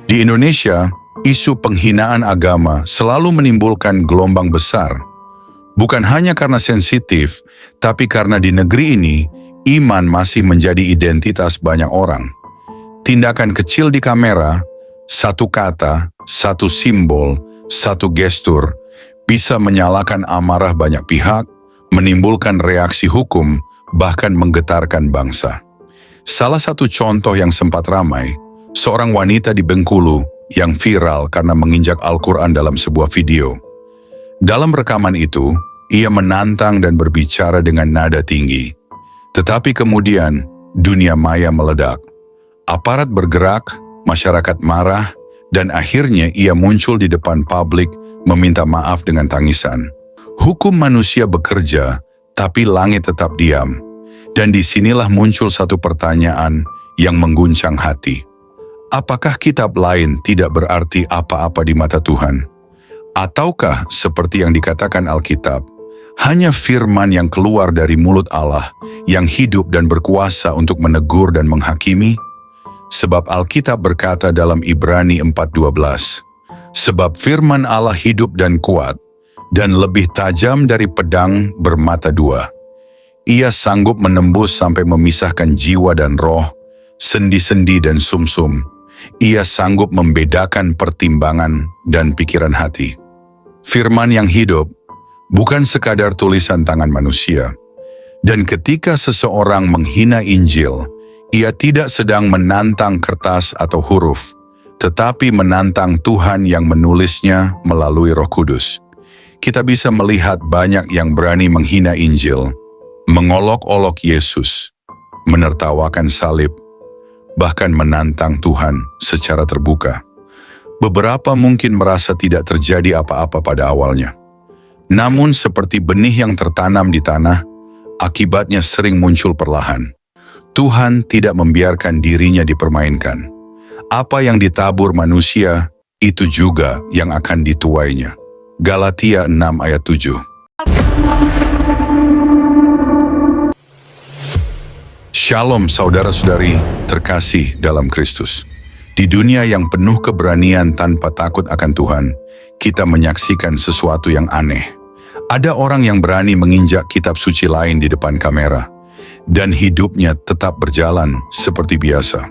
Di Indonesia, isu penghinaan agama selalu menimbulkan gelombang besar. Bukan hanya karena sensitif, tapi karena di negeri ini, iman masih menjadi identitas banyak orang. Tindakan kecil di kamera, satu kata, satu simbol, satu gestur, bisa menyalakan amarah banyak pihak, menimbulkan reaksi hukum, bahkan menggetarkan bangsa. Salah satu contoh yang sempat ramai, seorang wanita di Bengkulu yang viral karena menginjak Al-Quran dalam sebuah video. Dalam rekaman itu, ia menantang dan berbicara dengan nada tinggi. Tetapi kemudian, dunia maya meledak. Aparat bergerak, masyarakat marah, dan akhirnya ia muncul di depan publik meminta maaf dengan tangisan. Hukum manusia bekerja, tapi langit tetap diam. Dan disinilah muncul satu pertanyaan yang mengguncang hati. Apakah kitab lain tidak berarti apa-apa di mata Tuhan? Ataukah seperti yang dikatakan Alkitab, hanya firman yang keluar dari mulut Allah yang hidup dan berkuasa untuk menegur dan menghakimi? Sebab Alkitab berkata dalam Ibrani 4:12, sebab firman Allah hidup dan kuat, dan lebih tajam dari pedang bermata dua. Ia sanggup menembus sampai memisahkan jiwa dan roh, sendi-sendi dan sumsum. Ia sanggup membedakan pertimbangan dan pikiran hati. Firman yang hidup bukan sekadar tulisan tangan manusia. Dan ketika seseorang menghina Injil, ia tidak sedang menantang kertas atau huruf, tetapi menantang Tuhan yang menulisnya melalui Roh Kudus. Kita bisa melihat banyak yang berani menghina Injil, mengolok-olok Yesus, menertawakan salib, bahkan menantang Tuhan secara terbuka. Beberapa mungkin merasa tidak terjadi apa-apa pada awalnya. Namun seperti benih yang tertanam di tanah, akibatnya sering muncul perlahan. Tuhan tidak membiarkan dirinya dipermainkan. Apa yang ditabur manusia, itu juga yang akan dituainya. Galatia 6 ayat 7. Shalom saudara-saudari terkasih dalam Kristus. Di dunia yang penuh keberanian tanpa takut akan Tuhan, kita menyaksikan sesuatu yang aneh. Ada orang yang berani menginjak kitab suci lain di depan kamera, dan hidupnya tetap berjalan seperti biasa.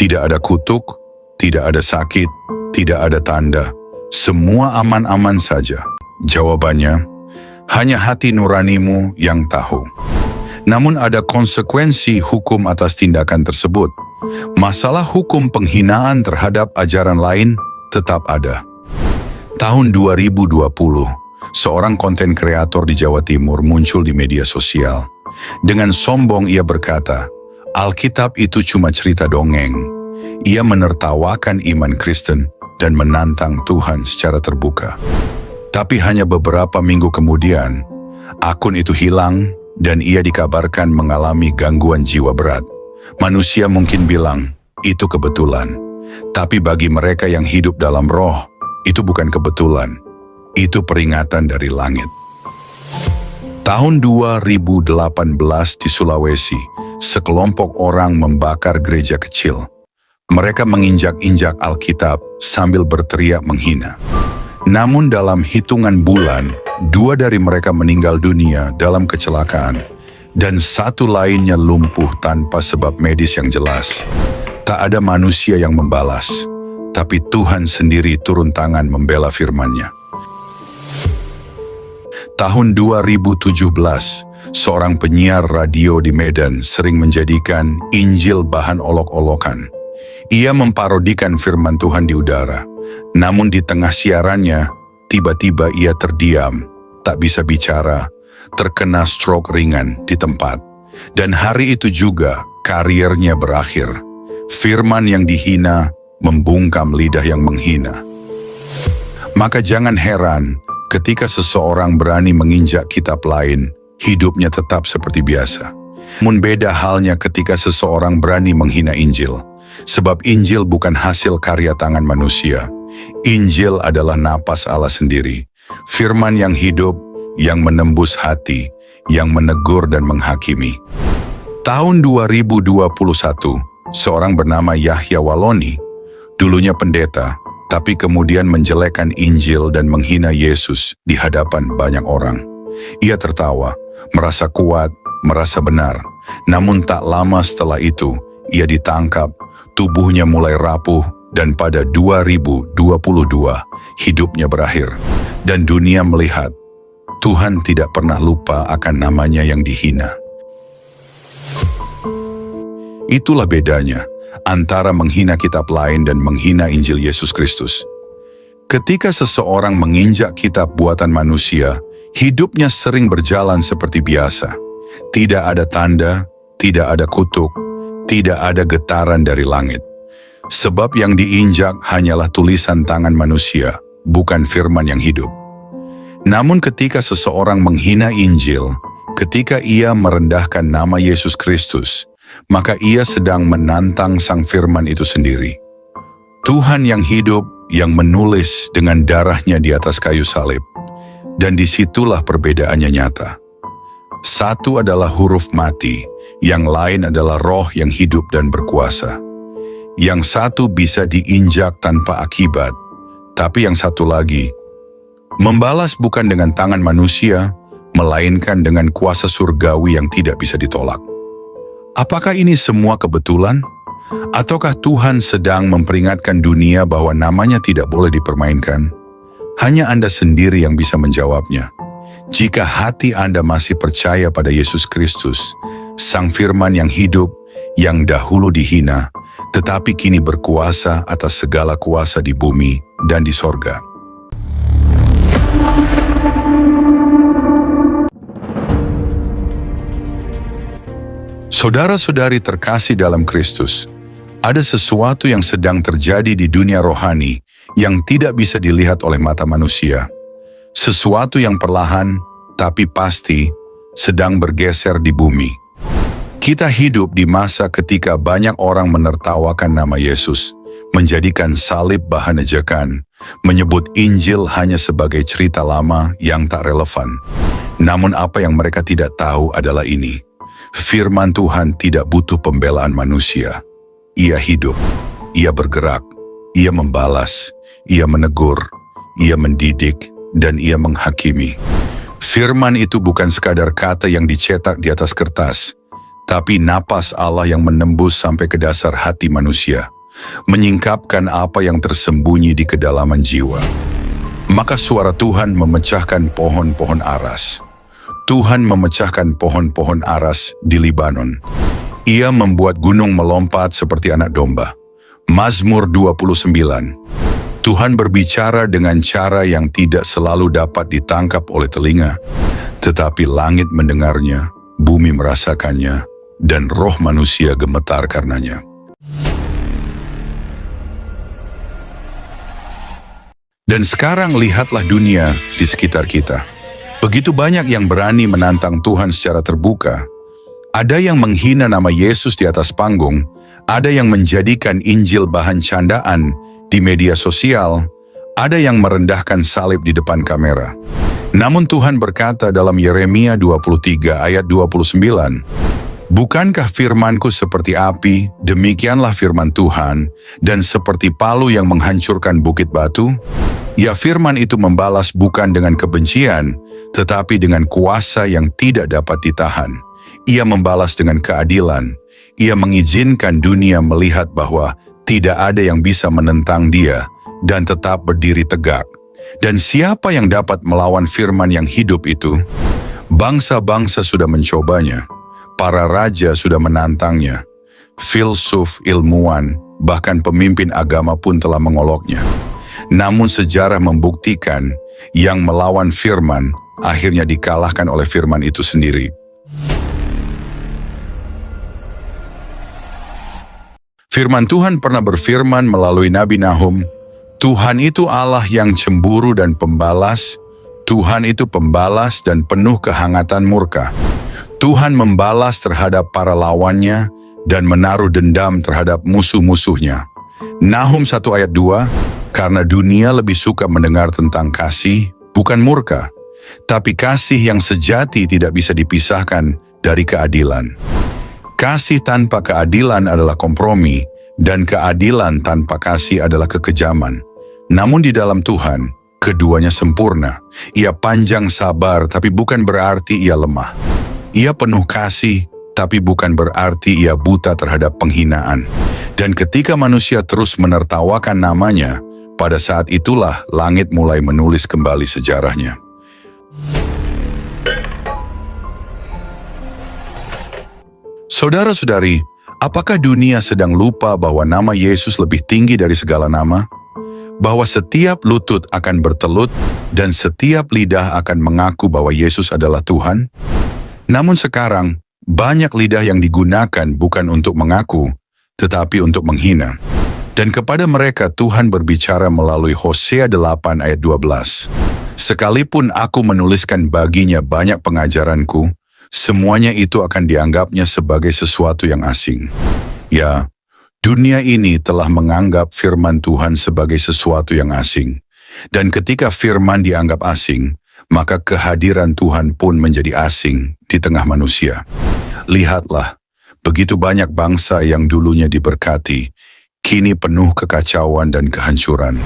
Tidak ada kutuk, tidak ada sakit, tidak ada tanda. Semua aman-aman saja. Jawabannya, hanya hati nuranimu yang tahu. Namun ada konsekuensi hukum atas tindakan tersebut. Masalah hukum penghinaan terhadap ajaran lain tetap ada. Tahun 2020, seorang konten kreator di Jawa Timur muncul di media sosial. Dengan sombong ia berkata, Alkitab itu cuma cerita dongeng. Ia menertawakan iman Kristen dan menantang Tuhan secara terbuka. Tapi hanya beberapa minggu kemudian, akun itu hilang dan ia dikabarkan mengalami gangguan jiwa berat. Manusia mungkin bilang, itu kebetulan. Tapi bagi mereka yang hidup dalam roh, itu bukan kebetulan. Itu peringatan dari langit. Tahun 2018 di Sulawesi, sekelompok orang membakar gereja kecil. Mereka menginjak-injak Alkitab sambil berteriak menghina. Namun dalam hitungan bulan, 2 dari mereka meninggal dunia dalam kecelakaan, dan 1 lainnya lumpuh tanpa sebab medis yang jelas. Tak ada manusia yang membalas, tapi Tuhan sendiri turun tangan membela firman-Nya. Tahun 2017, seorang penyiar radio di Medan sering menjadikan Injil bahan olok-olokan. Ia memparodikan firman Tuhan di udara, namun di tengah siarannya, tiba-tiba ia terdiam, tak bisa bicara, terkena stroke ringan di tempat. Dan hari itu juga karirnya berakhir. Firman yang dihina membungkam lidah yang menghina. Maka jangan heran ketika seseorang berani menginjak kitab lain, hidupnya tetap seperti biasa. Namun beda halnya ketika seseorang berani menghina Injil. Sebab Injil bukan hasil karya tangan manusia. Injil adalah napas Allah sendiri. Firman yang hidup, yang menembus hati, yang menegur dan menghakimi. Tahun 2021, seorang bernama Yahya Waloni dulunya pendeta, tapi kemudian menjelekkan Injil dan menghina Yesus di hadapan banyak orang. Ia tertawa, merasa kuat, merasa benar. Namun tak lama setelah itu, ia ditangkap, tubuhnya mulai rapuh, dan pada 2022 hidupnya berakhir. Dan dunia melihat, Tuhan tidak pernah lupa akan namanya yang dihina. Itulah bedanya antara menghina kitab lain dan menghina Injil Yesus Kristus. Ketika seseorang menginjak kitab buatan manusia, hidupnya sering berjalan seperti biasa. Tidak ada tanda, tidak ada kutuk, tidak ada getaran dari langit. Sebab yang diinjak hanyalah tulisan tangan manusia, bukan firman yang hidup. Namun ketika seseorang menghina Injil, ketika ia merendahkan nama Yesus Kristus, maka ia sedang menantang sang firman itu sendiri. Tuhan yang hidup, yang menulis dengan darahnya di atas kayu salib. Dan disitulah perbedaannya nyata. Satu adalah huruf mati, yang lain adalah roh yang hidup dan berkuasa. Yang satu bisa diinjak tanpa akibat, tapi yang satu lagi, membalas bukan dengan tangan manusia, melainkan dengan kuasa surgawi yang tidak bisa ditolak. Apakah ini semua kebetulan? Ataukah Tuhan sedang memperingatkan dunia bahwa namanya tidak boleh dipermainkan? Hanya Anda sendiri yang bisa menjawabnya. Jika hati Anda masih percaya pada Yesus Kristus, Sang Firman yang hidup, yang dahulu dihina, tetapi kini berkuasa atas segala kuasa di bumi dan di sorga. Saudara-saudari terkasih dalam Kristus, ada sesuatu yang sedang terjadi di dunia rohani yang tidak bisa dilihat oleh mata manusia. Sesuatu yang perlahan, tapi pasti, sedang bergeser di bumi. Kita hidup di masa ketika banyak orang menertawakan nama Yesus, menjadikan salib bahan ejekan, menyebut Injil hanya sebagai cerita lama yang tak relevan. Namun apa yang mereka tidak tahu adalah ini. Firman Tuhan tidak butuh pembelaan manusia. Ia hidup, ia bergerak, ia membalas, ia menegur, ia mendidik, dan ia menghakimi. Firman itu bukan sekadar kata yang dicetak di atas kertas, tapi napas Allah yang menembus sampai ke dasar hati manusia, menyingkapkan apa yang tersembunyi di kedalaman jiwa. Maka suara Tuhan memecahkan pohon-pohon aras. Tuhan memecahkan pohon-pohon aras di Libanon. Ia membuat gunung melompat seperti anak domba. Mazmur 29. Tuhan berbicara dengan cara yang tidak selalu dapat ditangkap oleh telinga, tetapi langit mendengarnya, bumi merasakannya, dan roh manusia gemetar karenanya. Dan sekarang lihatlah dunia di sekitar kita. Begitu banyak yang berani menantang Tuhan secara terbuka. Ada yang menghina nama Yesus di atas panggung, ada yang menjadikan Injil bahan candaan di media sosial, ada yang merendahkan salib di depan kamera. Namun Tuhan berkata dalam Yeremia 23 ayat 29, "Bukankah firmanku seperti api, demikianlah firman Tuhan, dan seperti palu yang menghancurkan bukit batu?" Ya, firman itu membalas bukan dengan kebencian, tetapi dengan kuasa yang tidak dapat ditahan. Ia membalas dengan keadilan. Ia mengizinkan dunia melihat bahwa tidak ada yang bisa menentang dia dan tetap berdiri tegak. Dan siapa yang dapat melawan firman yang hidup itu? Bangsa-bangsa sudah mencobanya. Para raja sudah menantangnya. Filsuf, ilmuwan, bahkan pemimpin agama pun telah mengoloknya. Namun sejarah membuktikan yang melawan firman akhirnya dikalahkan oleh firman itu sendiri. Firman Tuhan pernah berfirman melalui Nabi Nahum, Tuhan itu Allah yang cemburu dan pembalas, Tuhan itu pembalas dan penuh kehangatan murka. Tuhan membalas terhadap para lawannya dan menaruh dendam terhadap musuh-musuhnya. Nahum 1 ayat 2, karena dunia lebih suka mendengar tentang kasih, bukan murka, tapi kasih yang sejati tidak bisa dipisahkan dari keadilan. Kasih tanpa keadilan adalah kompromi, dan keadilan tanpa kasih adalah kekejaman. Namun di dalam Tuhan, keduanya sempurna. Ia panjang sabar, tapi bukan berarti ia lemah. Ia penuh kasih, tapi bukan berarti ia buta terhadap penghinaan. Dan ketika manusia terus menertawakan namanya, pada saat itulah langit mulai menulis kembali sejarahnya. Saudara-saudari, apakah dunia sedang lupa bahwa nama Yesus lebih tinggi dari segala nama? Bahwa setiap lutut akan bertelut dan setiap lidah akan mengaku bahwa Yesus adalah Tuhan? Namun sekarang, banyak lidah yang digunakan bukan untuk mengaku, tetapi untuk menghina. Dan kepada mereka Tuhan berbicara melalui Hosea 8 ayat 12. Sekalipun aku menuliskan baginya banyak pengajaranku, semuanya itu akan dianggapnya sebagai sesuatu yang asing. Ya, dunia ini telah menganggap firman Tuhan sebagai sesuatu yang asing. Dan ketika firman dianggap asing, maka kehadiran Tuhan pun menjadi asing di tengah manusia. Lihatlah, begitu banyak bangsa yang dulunya diberkati, kini penuh kekacauan dan kehancuran.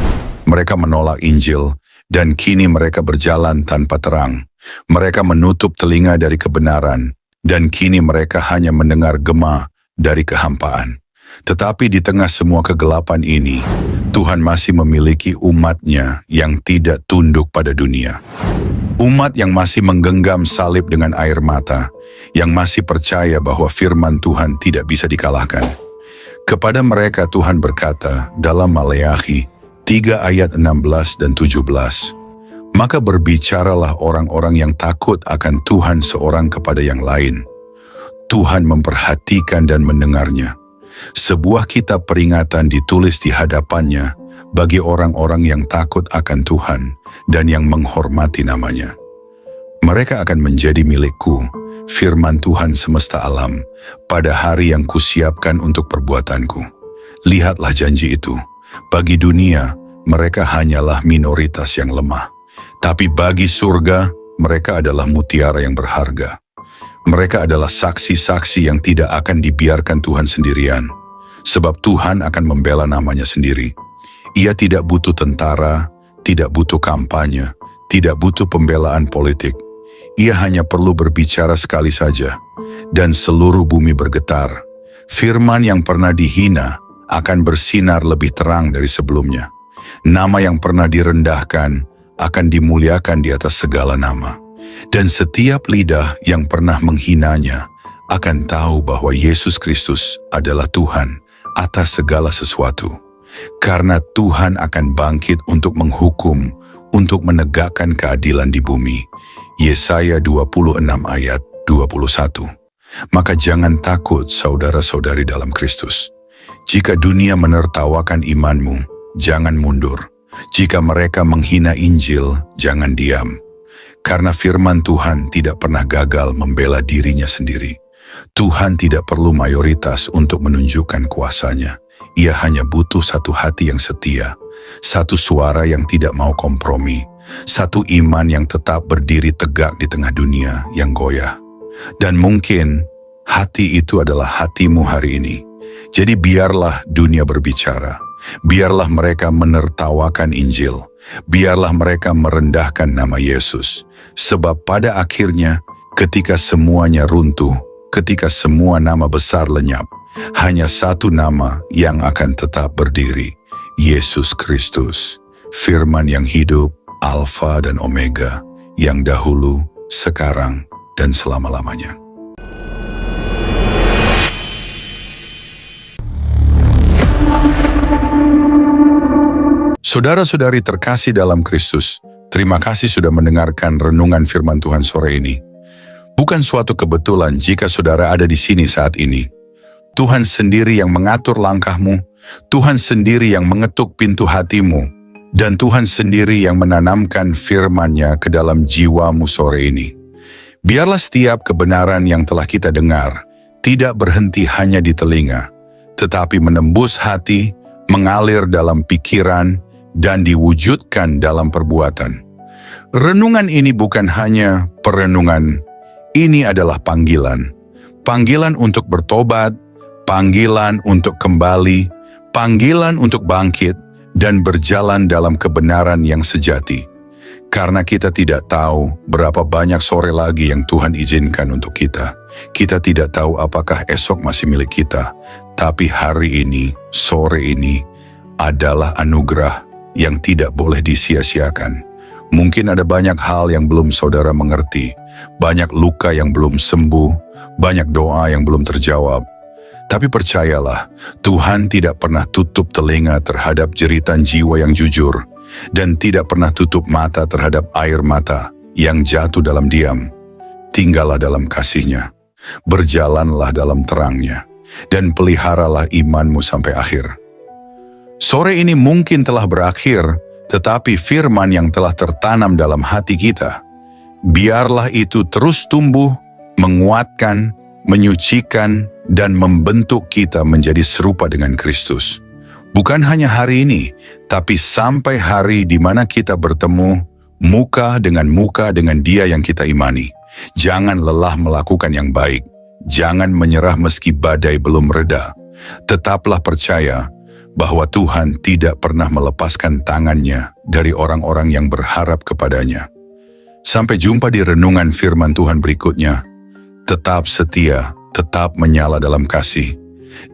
Mereka menolak Injil, dan kini mereka berjalan tanpa terang. Mereka menutup telinga dari kebenaran, dan kini mereka hanya mendengar gema dari kehampaan. Tetapi di tengah semua kegelapan ini, Tuhan masih memiliki umat-Nya yang tidak tunduk pada dunia. Umat yang masih menggenggam salib dengan air mata, yang masih percaya bahwa firman Tuhan tidak bisa dikalahkan. Kepada mereka Tuhan berkata dalam Maleakhi 3 ayat 16 dan 17, "Maka berbicaralah orang-orang yang takut akan Tuhan seorang kepada yang lain. Tuhan memperhatikan dan mendengarnya. Sebuah kitab peringatan ditulis di hadapannya bagi orang-orang yang takut akan Tuhan dan yang menghormati namanya. Mereka akan menjadi milikku, firman Tuhan semesta alam, pada hari yang kusiapkan untuk perbuatanku." Lihatlah janji itu. Bagi dunia, mereka hanyalah minoritas yang lemah. Tapi bagi surga, mereka adalah mutiara yang berharga. Mereka adalah saksi-saksi yang tidak akan dibiarkan Tuhan sendirian. Sebab Tuhan akan membela namanya sendiri. Ia tidak butuh tentara, tidak butuh kampanye, tidak butuh pembelaan politik. Ia hanya perlu berbicara sekali saja, dan seluruh bumi bergetar. Firman yang pernah dihina akan bersinar lebih terang dari sebelumnya. Nama yang pernah direndahkan akan dimuliakan di atas segala nama. Dan setiap lidah yang pernah menghinanya akan tahu bahwa Yesus Kristus adalah Tuhan atas segala sesuatu. Karena Tuhan akan bangkit untuk menghukum, untuk menegakkan keadilan di bumi. Yesaya 26 ayat 21. Maka jangan takut saudara-saudari dalam Kristus. Jika dunia menertawakan imanmu, jangan mundur. Jika mereka menghina Injil, jangan diam. Karena firman Tuhan tidak pernah gagal membela dirinya sendiri. Tuhan tidak perlu mayoritas untuk menunjukkan kuasanya. Ia hanya butuh satu hati yang setia, satu suara yang tidak mau kompromi, satu iman yang tetap berdiri tegak di tengah dunia yang goyah. Dan mungkin hati itu adalah hatimu hari ini. Jadi biarlah dunia berbicara. Biarlah mereka menertawakan Injil. Biarlah mereka merendahkan nama Yesus. Sebab pada akhirnya, ketika semuanya runtuh, ketika semua nama besar lenyap, hanya satu nama yang akan tetap berdiri, Yesus Kristus. Firman yang hidup, Alfa dan Omega, yang dahulu, sekarang, dan selama-lamanya. Saudara-saudari terkasih dalam Kristus, terima kasih sudah mendengarkan renungan firman Tuhan sore ini. Bukan suatu kebetulan jika saudara ada di sini saat ini. Tuhan sendiri yang mengatur langkahmu, Tuhan sendiri yang mengetuk pintu hatimu, dan Tuhan sendiri yang menanamkan firman-Nya ke dalam jiwamu sore ini. Biarlah setiap kebenaran yang telah kita dengar tidak berhenti hanya di telinga, tetapi menembus hati, mengalir dalam pikiran, dan diwujudkan dalam perbuatan. Renungan ini bukan hanya perenungan, ini adalah panggilan. Panggilan untuk bertobat, panggilan untuk kembali, Panggilan untuk bangkit dan berjalan dalam kebenaran yang sejati. Karena kita tidak tahu berapa banyak sore lagi yang Tuhan izinkan untuk kita. Kita tidak tahu apakah esok masih milik kita. Tapi hari ini, sore ini, adalah anugerah yang tidak boleh disia-siakan. Mungkin ada banyak hal yang belum saudara mengerti. Banyak luka yang belum sembuh. Banyak doa yang belum terjawab. Tapi percayalah, Tuhan tidak pernah tutup telinga terhadap jeritan jiwa yang jujur. Dan tidak pernah tutup mata terhadap air mata yang jatuh dalam diam. Tinggallah dalam kasih-Nya, berjalanlah dalam terang-Nya, dan peliharalah imanmu sampai akhir. Sore ini mungkin telah berakhir, tetapi firman yang telah tertanam dalam hati kita, biarlah itu terus tumbuh, menguatkan, menyucikan, dan membentuk kita menjadi serupa dengan Kristus. Bukan hanya hari ini, tapi sampai hari di mana kita bertemu muka dengan Dia yang kita imani. Jangan lelah melakukan yang baik. Jangan menyerah meski badai belum reda. Tetaplah percaya bahwa Tuhan tidak pernah melepaskan tangan-Nya dari orang-orang yang berharap kepadanya. Sampai jumpa di renungan firman Tuhan berikutnya. Tetap setia, tetap menyala dalam kasih,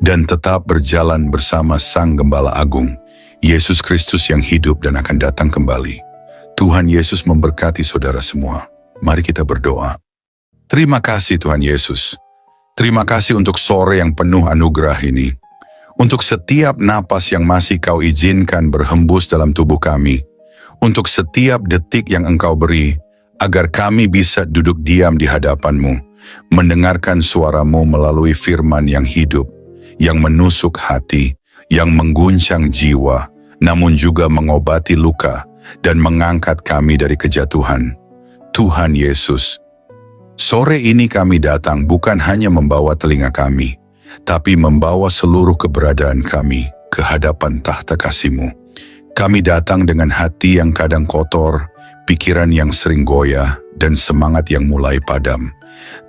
dan tetap berjalan bersama Sang Gembala Agung, Yesus Kristus yang hidup dan akan datang kembali. Tuhan Yesus memberkati saudara semua. Mari kita berdoa. Terima kasih Tuhan Yesus. Terima kasih untuk sore yang penuh anugerah ini. Untuk setiap napas yang masih Kau izinkan berhembus dalam tubuh kami. Untuk setiap detik yang Engkau beri, agar kami bisa duduk diam di hadapan-Mu, mendengarkan suara-Mu melalui firman yang hidup, yang menusuk hati, yang mengguncang jiwa, namun juga mengobati luka dan mengangkat kami dari kejatuhan. Tuhan Yesus, sore ini kami datang bukan hanya membawa telinga kami, tapi membawa seluruh keberadaan kami ke hadapan tahta kasih-Mu. Kami datang dengan hati yang kadang kotor, pikiran yang sering goyah, dan semangat yang mulai padam.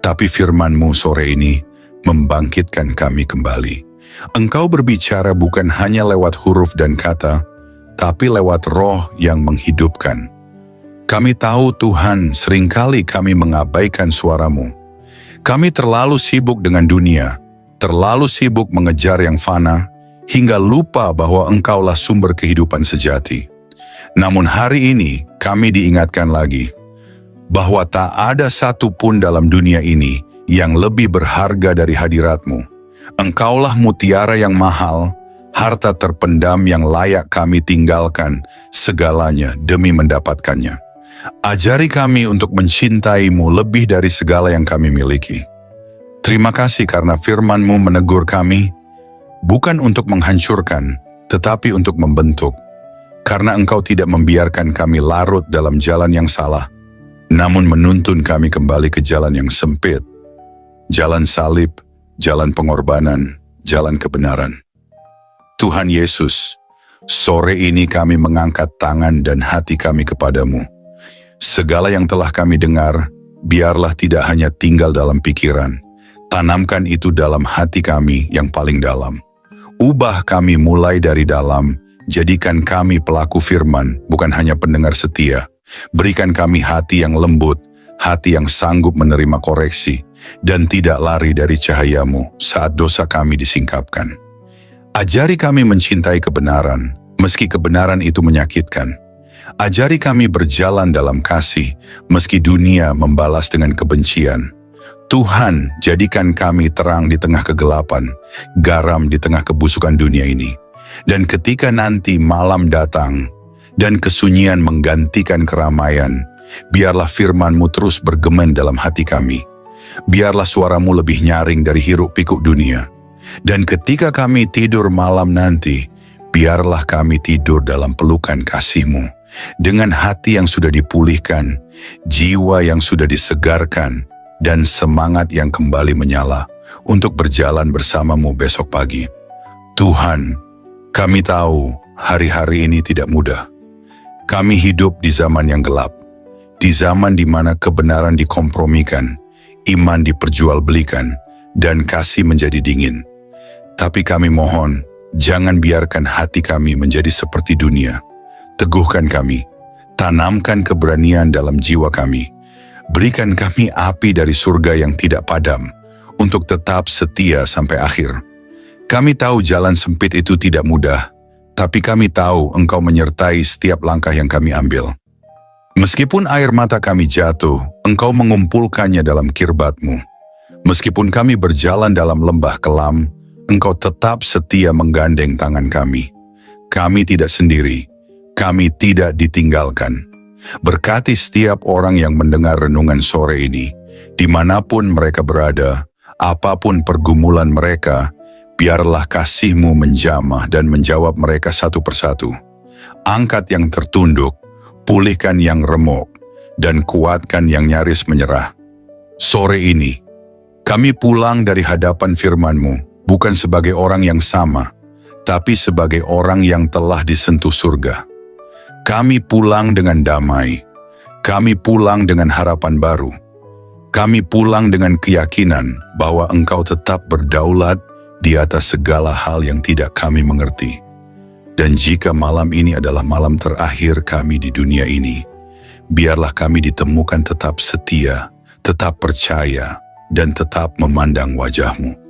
Tapi firman-Mu sore ini membangkitkan kami kembali. Engkau berbicara bukan hanya lewat huruf dan kata, tapi lewat roh yang menghidupkan. Kami tahu Tuhan, seringkali kami mengabaikan suara-Mu. Kami terlalu sibuk dengan dunia, terlalu sibuk mengejar yang fana, hingga lupa bahwa Engkaulah sumber kehidupan sejati. Namun hari ini kami diingatkan lagi, bahwa tak ada satu pun dalam dunia ini yang lebih berharga dari hadirat-Mu. Engkaulah mutiara yang mahal, harta terpendam yang layak kami tinggalkan segalanya demi mendapatkannya. Ajari kami untuk mencintai-Mu lebih dari segala yang kami miliki. Terima kasih karena firman-Mu menegur kami, bukan untuk menghancurkan, tetapi untuk membentuk. Karena Engkau tidak membiarkan kami larut dalam jalan yang salah, namun menuntun kami kembali ke jalan yang sempit, jalan salib, jalan pengorbanan, jalan kebenaran. Tuhan Yesus, sore ini kami mengangkat tangan dan hati kami kepadamu. Segala yang telah kami dengar, biarlah tidak hanya tinggal dalam pikiran, tanamkan itu dalam hati kami yang paling dalam. Ubah kami mulai dari dalam, jadikan kami pelaku firman, bukan hanya pendengar setia. Berikan kami hati yang lembut, hati yang sanggup menerima koreksi, dan tidak lari dari cahaya-Mu saat dosa kami disingkapkan. Ajari kami mencintai kebenaran, meski kebenaran itu menyakitkan. Ajari kami berjalan dalam kasih, meski dunia membalas dengan kebencian. Tuhan, jadikan kami terang di tengah kegelapan, garam di tengah kebusukan dunia ini. Dan ketika nanti malam datang, dan kesunyian menggantikan keramaian, biarlah firman-Mu terus bergema dalam hati kami. Biarlah suara-Mu lebih nyaring dari hiruk-pikuk dunia. Dan ketika kami tidur malam nanti, biarlah kami tidur dalam pelukan kasih-Mu, dengan hati yang sudah dipulihkan, jiwa yang sudah disegarkan, dan semangat yang kembali menyala untuk berjalan bersama-Mu besok pagi. Tuhan, kami tahu hari-hari ini tidak mudah. Kami hidup di zaman yang gelap, di zaman di mana kebenaran dikompromikan, iman diperjualbelikan, dan kasih menjadi dingin. Tapi kami mohon, Jangan biarkan hati kami menjadi seperti dunia. Teguhkan kami, tanamkan keberanian dalam jiwa kami. Berikan kami api dari surga yang tidak padam, untuk tetap setia sampai akhir. Kami tahu jalan sempit itu tidak mudah, tapi kami tahu Engkau menyertai setiap langkah yang kami ambil. Meskipun air mata kami jatuh, Engkau mengumpulkannya dalam kirbat-Mu. Meskipun kami berjalan dalam lembah kelam, Engkau tetap setia menggandeng tangan kami. Kami tidak sendiri, kami tidak ditinggalkan. Berkati setiap orang yang mendengar renungan sore ini, dimanapun mereka berada, apapun pergumulan mereka, biarlah kasih-Mu menjamah dan menjawab mereka satu persatu. Angkat yang tertunduk, pulihkan yang remuk, dan kuatkan yang nyaris menyerah. Sore ini, kami pulang dari hadapan firman-Mu, bukan sebagai orang yang sama, tapi sebagai orang yang telah disentuh surga. Kami pulang dengan damai, kami pulang dengan harapan baru, kami pulang dengan keyakinan bahwa Engkau tetap berdaulat di atas segala hal yang tidak kami mengerti. Dan jika malam ini adalah malam terakhir kami di dunia ini, biarlah kami ditemukan tetap setia, tetap percaya, dan tetap memandang wajah-Mu.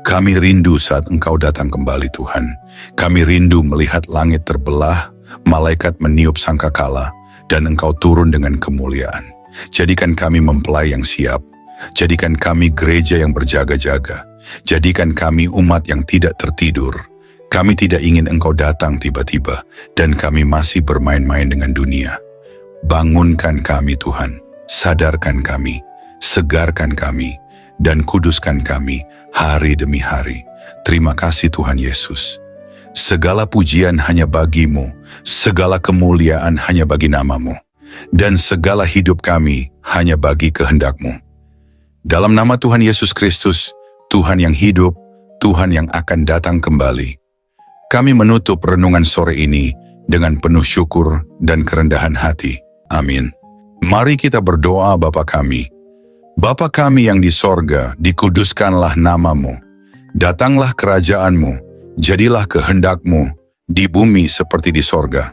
Kami rindu saat Engkau datang kembali, Tuhan. Kami rindu melihat langit terbelah, malaikat meniup sangkakala, dan Engkau turun dengan kemuliaan. Jadikan kami mempelai yang siap. Jadikan kami gereja yang berjaga-jaga. Jadikan kami umat yang tidak tertidur. Kami tidak ingin Engkau datang tiba-tiba, dan kami masih bermain-main dengan dunia. Bangunkan kami, Tuhan. Sadarkan kami. Segarkan kami. Dan kuduskan kami hari demi hari. Terima kasih Tuhan Yesus. Segala pujian hanya bagi-Mu, segala kemuliaan hanya bagi nama-Mu, dan segala hidup kami hanya bagi kehendak-Mu. Dalam nama Tuhan Yesus Kristus, Tuhan yang hidup, Tuhan yang akan datang kembali, kami menutup renungan sore ini dengan penuh syukur dan kerendahan hati. Amin. Mari kita berdoa. Bapa kami, Bapa kami yang di sorga, dikuduskanlah nama-Mu. Datanglah kerajaan-Mu, jadilah kehendak-Mu di bumi seperti di sorga.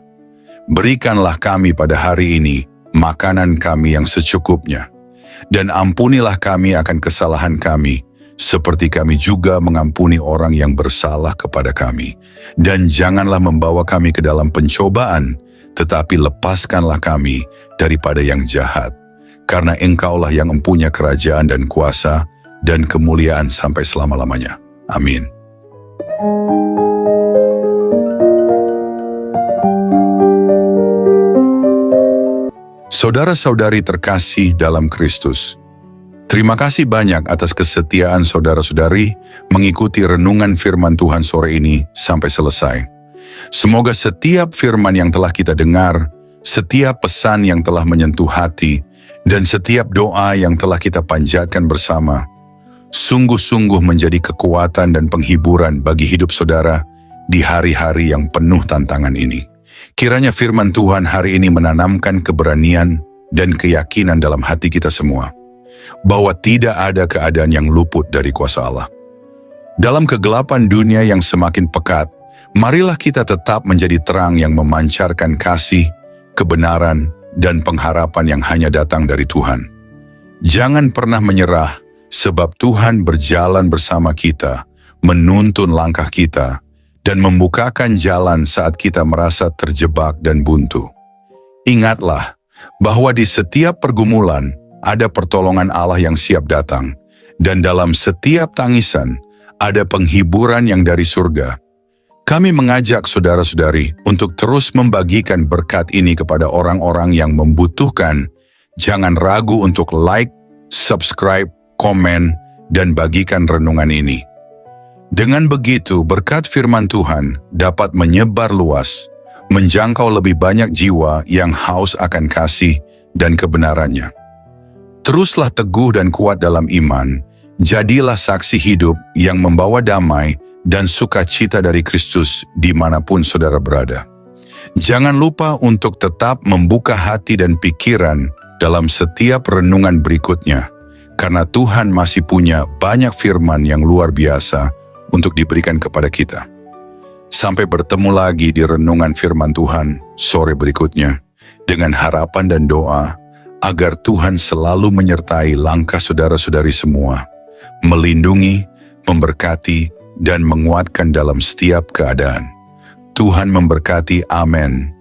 Berikanlah kami pada hari ini makanan kami yang secukupnya. Dan ampunilah kami akan kesalahan kami, seperti kami juga mengampuni orang yang bersalah kepada kami. Dan janganlah membawa kami ke dalam pencobaan, tetapi lepaskanlah kami daripada yang jahat. Karena Engkaulah yang mempunyai kerajaan dan kuasa dan kemuliaan sampai selama-lamanya. Amin. Saudara-saudari terkasih dalam Kristus, terima kasih banyak atas kesetiaan saudara-saudari mengikuti renungan firman Tuhan sore ini sampai selesai. Semoga setiap firman yang telah kita dengar, setiap pesan yang telah menyentuh hati, dan setiap doa yang telah kita panjatkan bersama, sungguh-sungguh menjadi kekuatan dan penghiburan bagi hidup saudara di hari-hari yang penuh tantangan ini. Kiranya firman Tuhan hari ini menanamkan keberanian dan keyakinan dalam hati kita semua, bahwa tidak ada keadaan yang luput dari kuasa Allah. Dalam kegelapan dunia yang semakin pekat, marilah kita tetap menjadi terang yang memancarkan kasih, kebenaran, dan pengharapan yang hanya datang dari Tuhan. Jangan pernah menyerah, sebab Tuhan berjalan bersama kita, menuntun langkah kita, dan membukakan jalan saat kita merasa terjebak dan buntu. Ingatlah bahwa di setiap pergumulan ada pertolongan Allah yang siap datang, dan dalam setiap tangisan ada penghiburan yang dari surga. Kami mengajak saudara-saudari untuk terus membagikan berkat ini kepada orang-orang yang membutuhkan. Jangan ragu untuk like, subscribe, komen, dan bagikan renungan ini. Dengan begitu, berkat firman Tuhan dapat menyebar luas, menjangkau lebih banyak jiwa yang haus akan kasih dan kebenarannya. Teruslah teguh dan kuat dalam iman, jadilah saksi hidup yang membawa damai dan sukacita dari Kristus dimanapun saudara berada. Jangan lupa untuk tetap membuka hati dan pikiran dalam setiap renungan berikutnya, karena Tuhan masih punya banyak firman yang luar biasa untuk diberikan kepada kita. Sampai bertemu lagi di renungan firman Tuhan sore berikutnya, dengan harapan dan doa agar Tuhan selalu menyertai langkah saudara-saudari semua, melindungi, memberkati, dan menguatkan dalam setiap keadaan. Tuhan memberkati, amin.